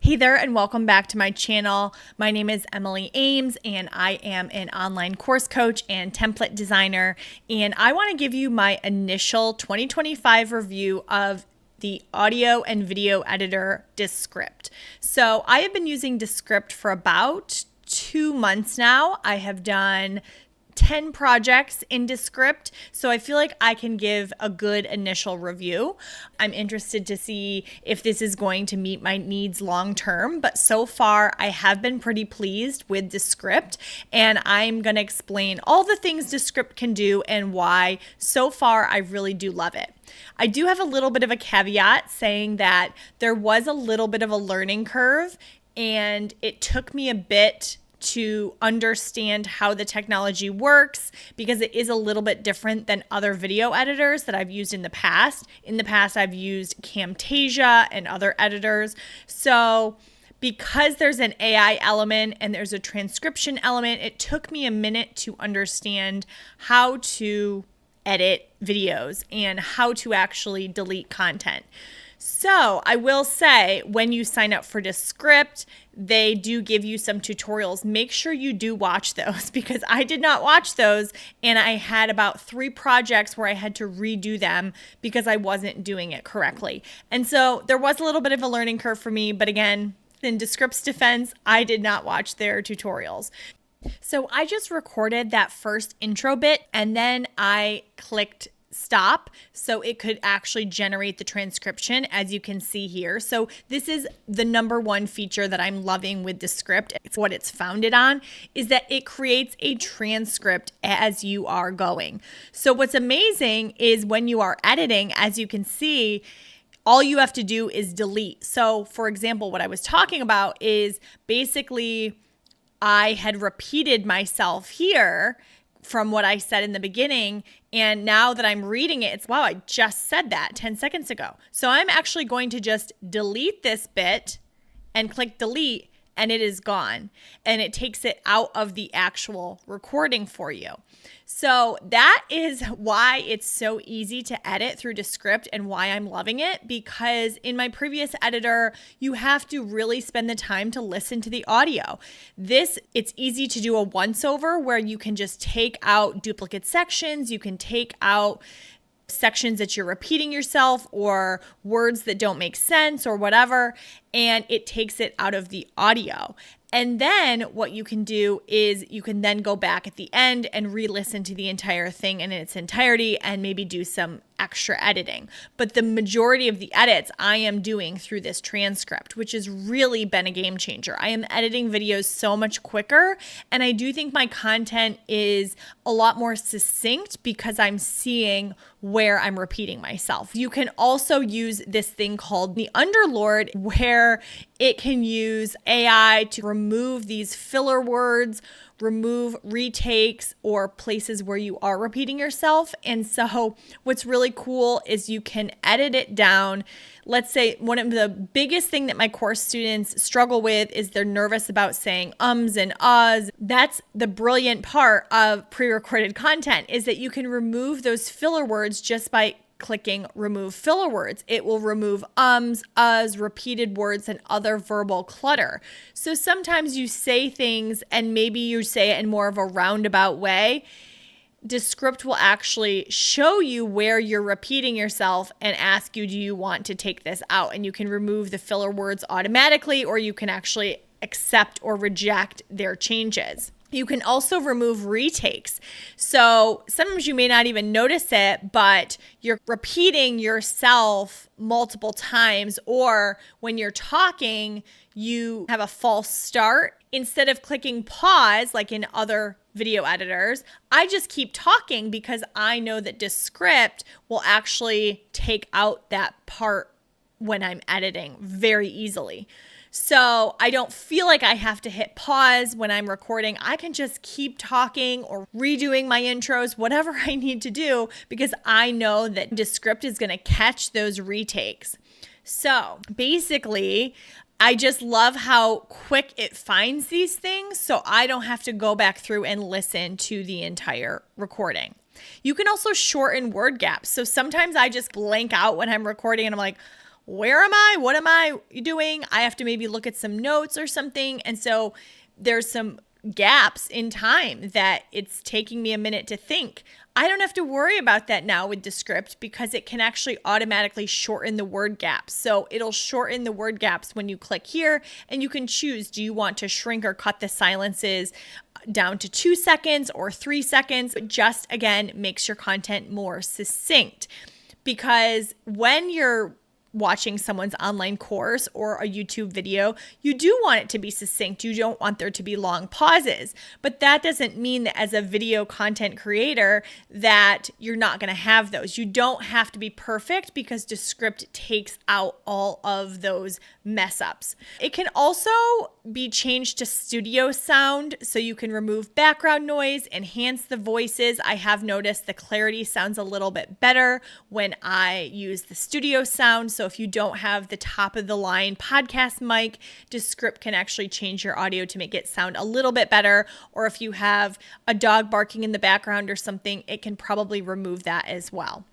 Hey there, and welcome back to my channel. My name is Emily Ames, and I am an online course coach and template designer. And I want to give you my initial 2025 review of the audio and video editor Descript. So I have been using Descript for about 2 months now. I have done 10 projects in Descript, so I feel like I can give a good initial review. I'm interested to see if this is going to meet my needs long term, but so far I have been pretty pleased with Descript, and I'm going to explain all the things Descript can do and why so far I really do love it. I do have a little bit of a caveat saying that there was a little bit of a learning curve, and it took me a bit to understand how the technology works because it is a little bit different than other video editors that I've used in the past. In the past, I've used Camtasia and other editors. So because there's an AI element and there's a transcription element, it took me a minute to understand how to edit videos and how to actually delete content. So I will say when you sign up for Descript, they do give you some tutorials. Make sure you do watch those because I did not watch those, and I had about 3 projects where I had to redo them because I wasn't doing it correctly. And so there was a little bit of a learning curve for me, but again, in Descript's defense, I did not watch their tutorials. So I just recorded that first intro bit and then I clicked stop so it could actually generate the transcription, as you can see here. So this is the number one feature that I'm loving with Descript. It's what it's founded on, is that it creates a transcript as you are going. So what's amazing is when you are editing, as you can see, all you have to do is delete. So for example, what I was talking about is basically I had repeated myself here from what I said in the beginning. And now that I'm reading it, it's, wow, I just said that 10 seconds ago. So I'm actually going to just delete this bit and click delete, and it is gone. And it takes it out of the actual recording for you. So that is why it's so easy to edit through Descript and why I'm loving it, because in my previous editor, you have to really spend the time to listen to the audio. It's easy to do a once over where you can just take out duplicate sections, you can take out sections that you're repeating yourself or words that don't make sense or whatever, and it takes it out of the audio. And then what you can do is you can then go back at the end and re-listen to the entire thing in its entirety and maybe do some extra editing. But the majority of the edits I am doing through this transcript, which has really been a game changer. I am editing videos so much quicker, and I do think my content is a lot more succinct because I'm seeing where I'm repeating myself. You can also use this thing called the Underlord, where it can use AI to remove these filler words, remove retakes or places where you are repeating yourself. And so what's really cool is you can edit it down. Let's say one of the biggest thing that my course students struggle with is they're nervous about saying ums and ahs. That's the brilliant part of pre-recorded content, is that you can remove those filler words just by clicking remove filler words. It will remove ums, uhs, repeated words, and other verbal clutter. So sometimes you say things and maybe you say it in more of a roundabout way. Descript will actually show you where you're repeating yourself and ask you, do you want to take this out? And you can remove the filler words automatically, or you can actually accept or reject their changes. You can also remove retakes. So sometimes you may not even notice it, but you're repeating yourself multiple times, or when you're talking, you have a false start. Instead of clicking pause like in other video editors, I just keep talking because I know that Descript will actually take out that part when I'm editing very easily. So I don't feel like I have to hit pause when I'm recording. I can just keep talking or redoing my intros, whatever I need to do, because I know that Descript is going to catch those retakes. So basically, I just love how quick it finds these things, so I don't have to go back through and listen to the entire recording. You can also shorten word gaps. So sometimes I just blank out when I'm recording and I'm like, where am I? What am I doing? I have to maybe look at some notes or something. And so there's some gaps in time that it's taking me a minute to think. I don't have to worry about that now with Descript because it can actually automatically shorten the word gaps. So it'll shorten the word gaps when you click here, and you can choose, do you want to shrink or cut the silences down to 2 seconds or 3 seconds? It just, again, makes your content more succinct. Because when you're watching someone's online course or a YouTube video, you do want it to be succinct. You don't want there to be long pauses. But that doesn't mean that as a video content creator that you're not going to have those. You don't have to be perfect because Descript takes out all of those mess ups. It can also be changed to studio sound, so you can remove background noise, enhance the voices. I have noticed the clarity sounds a little bit better when I use the studio sound. So if you don't have the top of the line podcast mic, Descript can actually change your audio to make it sound a little bit better. Or if you have a dog barking in the background or something, it can probably remove that as well.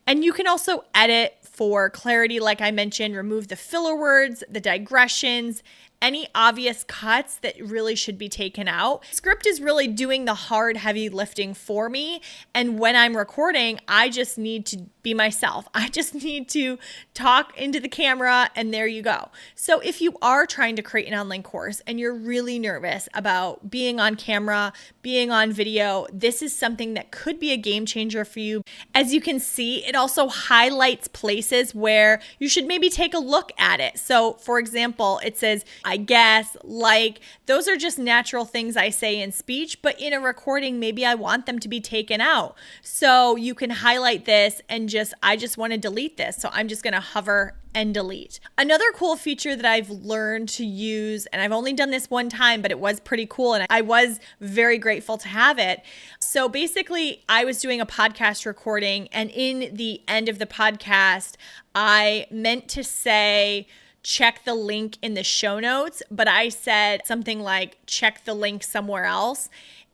And you can also edit for clarity, like I mentioned, remove the filler words, the digressions, any obvious cuts that really should be taken out. Script is really doing the hard, heavy lifting for me. And when I'm recording, I just need to be myself. I just need to talk into the camera, and there you go. So if you are trying to create an online course and you're really nervous about being on camera, being on video, this is something that could be a game changer for you. As you can see, it also highlights places where you should maybe take a look at it. So for example, it says, I guess, like, those are just natural things I say in speech, but in a recording, maybe I want them to be taken out. So you can highlight this and I just want to delete this. So I'm just going to hover and delete. Another cool feature that I've learned to use, and I've only done this one time, but it was pretty cool, and I was very grateful to have it. So basically, I was doing a podcast recording, and in the end of the podcast, I meant to say, check the link in the show notes, but I said something like, check the link somewhere else.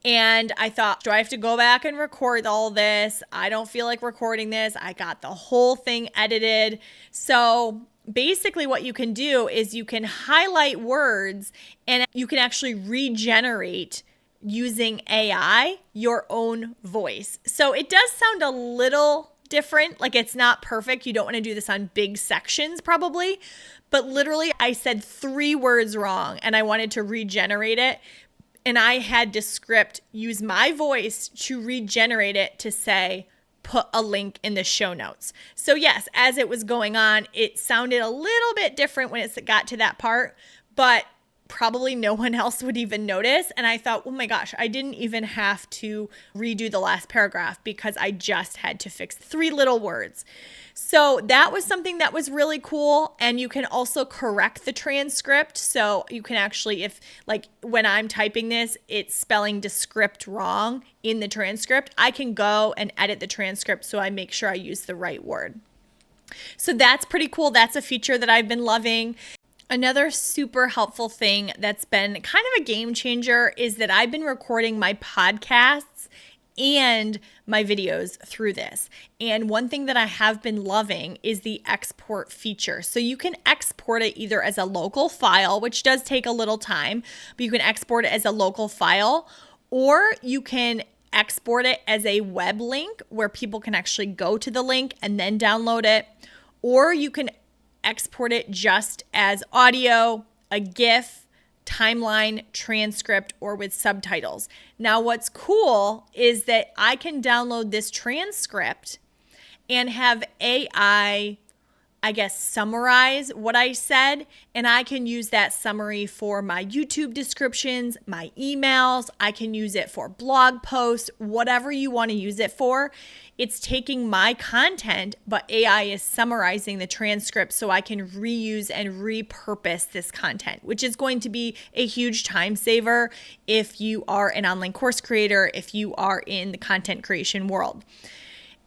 And I thought, do I have to go back and record all this? I don't feel like recording this. I got the whole thing edited. So basically what you can do is you can highlight words and you can actually regenerate using AI your own voice. So it does sound a little different. Like, it's not perfect. You don't want to do this on big sections probably. But literally I said 3 words wrong and I wanted to regenerate it. And I had Descript use my voice to regenerate it to say, put a link in the show notes. So yes, as it was going on, it sounded a little bit different when it got to that part, but probably no one else would even notice. And I thought, oh my gosh, I didn't even have to redo the last paragraph because I just had to fix 3 little words. So that was something that was really cool. And you can also correct the transcript. So you can actually, if like when I'm typing this, it's spelling Descript wrong in the transcript, I can go and edit the transcript so I make sure I use the right word. So that's pretty cool. That's a feature that I've been loving. Another super helpful thing that's been kind of a game changer is that I've been recording my podcasts and my videos through this. And one thing that I have been loving is the export feature. So you can export it either as a local file, which does take a little time, but you can export it as a local file, or you can export it as a web link where people can actually go to the link and then download it, or you can export it just as audio, a GIF, timeline, transcript, or with subtitles. Now, what's cool is that I can download this transcript and have AI, summarize what I said, and I can use that summary for my YouTube descriptions, my emails. I can use it for blog posts, whatever you want to use it for. It's taking my content, but AI is summarizing the transcript so I can reuse and repurpose this content, which is going to be a huge time saver if you are an online course creator, if you are in the content creation world.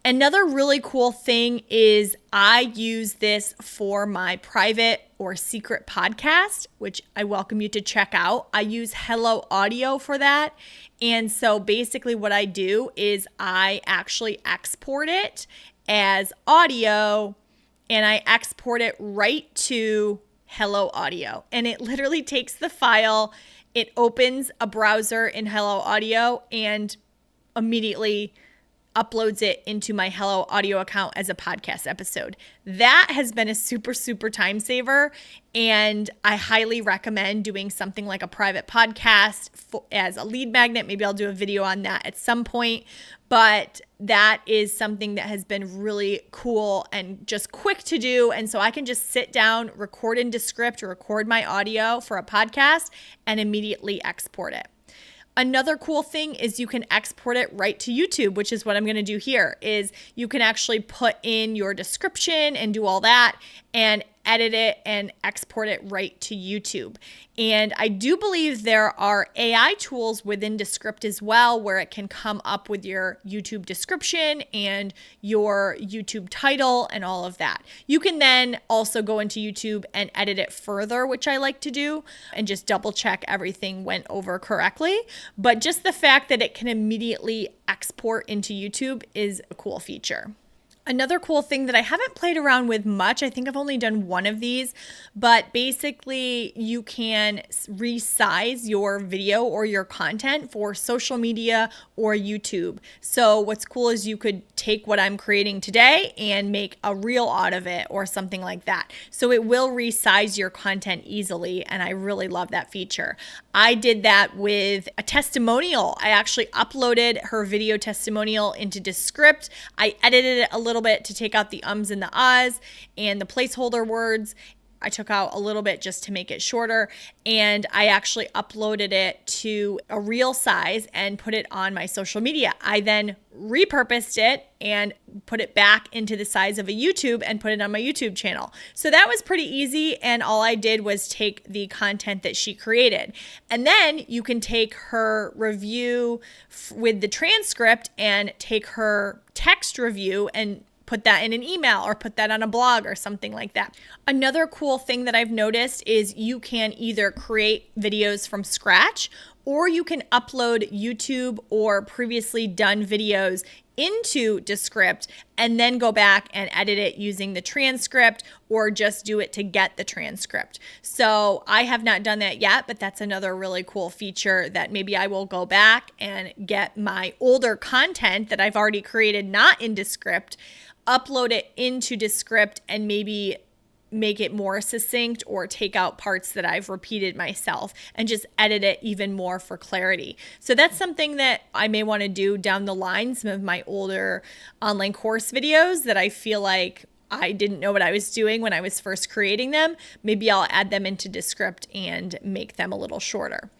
Another really cool thing is I use this for my private or secret podcast, which I welcome you to check out. I use Hello Audio for that. And so basically what I do is I actually export it as audio and I export it right to Hello Audio. And it literally takes the file, it opens a browser in Hello Audio, and immediately uploads it into my Hello Audio account as a podcast episode. That has been a super, super time saver. And I highly recommend doing something like a private podcast as a lead magnet. Maybe I'll do a video on that at some point. But that is something that has been really cool and just quick to do. And so I can just sit down, record in Descript, or record my audio for a podcast and immediately export it. Another cool thing is you can export it right to YouTube, which is what I'm going to do here, is you can actually put in your description and do all that and edit it and export it right to YouTube. And I do believe there are AI tools within Descript as well, where it can come up with your YouTube description and your YouTube title and all of that. You can then also go into YouTube and edit it further, which I like to do, and just double check everything went over correctly. But just the fact that it can immediately export into YouTube is a cool feature. Another cool thing that I haven't played around with much, I think I've only done one of these, but basically you can resize your video or your content for social media or YouTube. So what's cool is you could take what I'm creating today and make a reel out of it or something like that. So it will resize your content easily, and I really love that feature. I did that with a testimonial. I actually uploaded her video testimonial into Descript. I edited it a little bit to take out the ums and the ahs and the placeholder words. I took out a little bit just to make it shorter, and I actually uploaded it to a reel size and put it on my social media. I then repurposed it and put it back into the size of a YouTube and put it on my YouTube channel. So that was pretty easy, and all I did was take the content that she created. And then you can take her review with the transcript and take her text review and put that in an email or put that on a blog or something like that. Another cool thing that I've noticed is you can either create videos from scratch, or you can upload YouTube or previously done videos into Descript and then go back and edit it using the transcript, or just do it to get the transcript. So I have not done that yet, but that's another really cool feature that maybe I will go back and get my older content that I've already created not in Descript, upload it into Descript, and maybe make it more succinct or take out parts that I've repeated myself and just edit it even more for clarity. So that's something that I may want to do down the line. Some of my older online course videos that I feel like I didn't know what I was doing when I was first creating them, maybe I'll add them into Descript and make them a little shorter.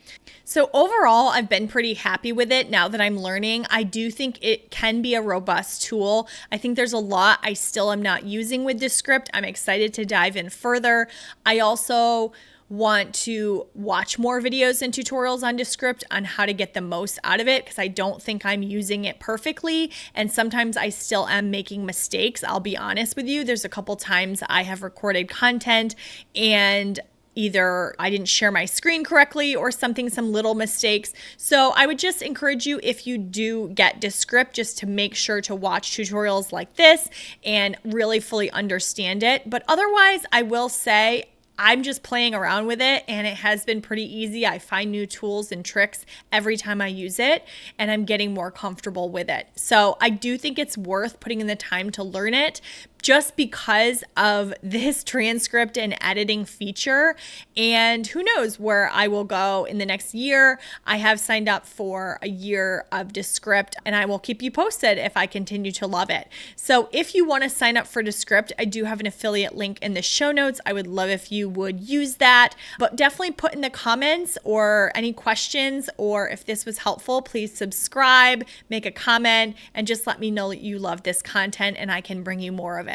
So overall, I've been pretty happy with it now that I'm learning. I do think it can be a robust tool. I think there's a lot I still am not using with Descript. I'm excited to dive in further. I also want to watch more videos and tutorials on Descript on how to get the most out of it, because I don't think I'm using it perfectly. And sometimes I still am making mistakes. I'll be honest with you. There's a couple times I have recorded content and either I didn't share my screen correctly or some little mistakes. So I would just encourage you, if you do get Descript, just to make sure to watch tutorials like this and really fully understand it. But otherwise, I will say, I'm just playing around with it, and it has been pretty easy. I find new tools and tricks every time I use it, and I'm getting more comfortable with it. So I do think it's worth putting in the time to learn it, just because of this transcript and editing feature. And who knows where I will go in the next year. I have signed up for a year of Descript, and I will keep you posted if I continue to love it. So if you want to sign up for Descript, I do have an affiliate link in the show notes. I would love if you would use that, but definitely put in the comments or any questions, or if this was helpful, please subscribe, make a comment, and just let me know that you love this content and I can bring you more of it.